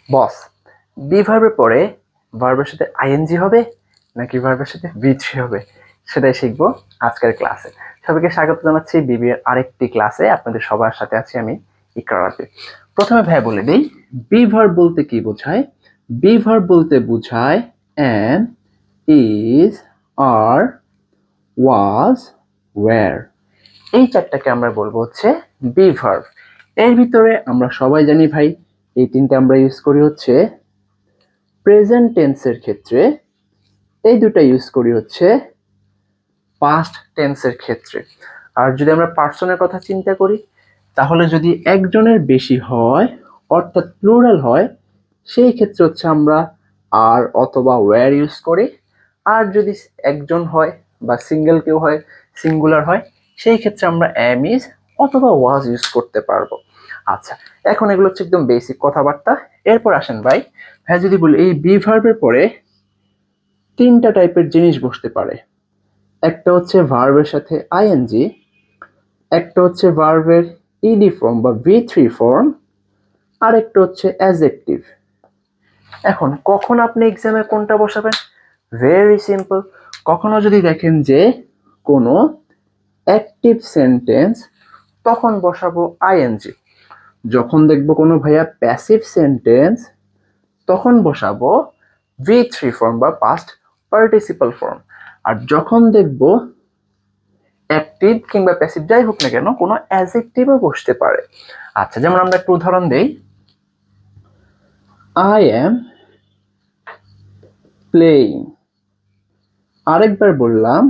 বস, B ভার্বের পরে ভার্বের সাথে আইএনজি হবে নাকি ভার্বের সাথে ভি3 হবে, সেটাই শিখবো আজকের ক্লাসে। সবাইকে স্বাগত জানাচ্ছি বিবি এর আরেকটি ক্লাসে। আপনাদের সবার সাথে আছি আমি ইকরার। প্রথমে ভাই বলে দিই, বি ভার্ব বলতে কি বোঝায়। বি ভার্ব বলতে বোঝায় am, is, are, was, were. এই চারটাকে আমরা বলবো হচ্ছে বি ভার্ব। এর ভিতরে আমরা সবাই জানি ভাই, এই তিনটা আমরা ইউজ করি হচ্ছে প্রেজেন্ট টেন্সের ক্ষেত্রে, এই দুটো ইউজ করি হচ্ছে পাস্ট টেন্সের ক্ষেত্রে। আর যদি আমরা পার্সনের কথা চিন্তা করি, তাহলে যদি একজনের বেশি হয় অর্থাৎ প্লুরাল হয়, সেই ক্ষেত্রে হচ্ছে আমরা আর অথবা ওয়্যার ইউজ করি। আর যদি একজন হয় বা সিঙ্গেল কেউ হয়, সিঙ্গুলার হয়, সেই ক্ষেত্রে আমরা অ্যাম, ইজ অথবা ওয়াজ ইউজ করতে পারবো। আচ্ছা, এখন এগুলো হচ্ছে একদম বেসিক কথাবার্তা। এরপর আসেন ভাই, যদি বলি এই বি ভার্বের পরে তিনটা টাইপের জিনিস বসতে পারে। একটা হচ্ছে ভার্বের সাথে আইএনজি, একটা হচ্ছে ভার্বের ইডি ফর্ম বা ভি3 ফর্ম, আর একটা হচ্ছে অ্যাডজেক্টিভ। এখন কখন আপনি এক্সামে কোনটা বসাবেন? Very simple. কখনো যদি দেখেন যে কোনো অ্যাক্টিভ সেন্টেন্স, তখন বসাবো আইএনজি। যখন দেখবো কোনো ভাইয়া প্যাসিভ সেন্টেন্স, তখন বসাবো ভি3 ফর্ম বা পাস্ট পার্টিসিপাল ফর্ম। আর যখন দেখবো অ্যাক্টিভ কিংবা প্যাসিভ যাই হোক না কেন, কোনো অ্যাডজেক্টিভও বসতে পারে। আচ্ছা, যেমন আমরা একটু উদাহরণ দেই, আই এম প্লেইং। আরেকবার বললাম,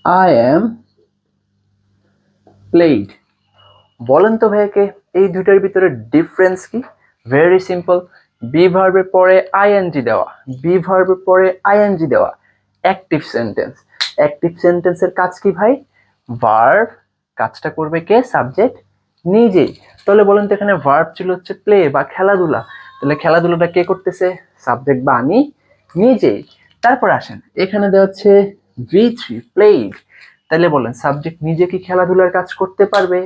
আই এম প্লেইড। বলেন তো ভাইকে এই দুইটার ভিতরে ডিফারেন্স কি? Very simple. বি ভার্বের পরে আইএনজি দেওয়া, বি ভার্বের পরে আইএনজি দেওয়া অ্যাক্টিভ সেন্টেন্স। অ্যাক্টিভ সেন্টেন্সের কাজ কি ভাই? ভার্ব কাজটা করবে কে? সাবজেক্ট নিজেই। তাহলে বলেন তো এখানে ভার্ব ছিল হচ্ছে প্লে বা খেলাধুলা, তাহলে খেলাধুলাটা কে করতেছে? সাবজেক্ট বা আমি নিজেই। তারপর আসেন, এখানে দেওয়া হচ্ছে ভি3 প্লেইড। তাহলে বলেন সাবজেক্ট নিজে কি খেলাধুলার কাজ করতে পারবে?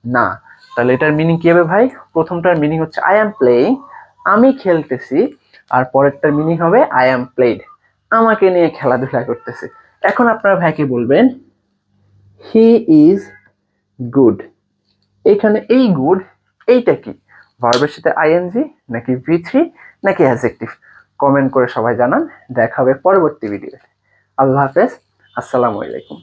না। তাহলে এটার মিনিং কি হবে ভাই? প্রথমটার মিনিং হচ্ছে আই এম প্লেইং, আমি খেলতেছি। আর পরেরটার মিনিং হবে আই এম প্লেইড, আমাকে নিয়ে খেলাধুলা করতেছে। এখন আপনারা ভাইকে বলবেন হি ইজ গুড। এখানে এই গুড, এইটা কি? ভার্বের সাথে আইএনজি নাকি ভি3 নাকি অ্যাডজেক্টিভ? কমেন্ট করে সবাই জানান। দেখা হবে পরবর্তী ভিডিওতে। আল্লাহ হাফেজ, আসসালামু আলাইকুম।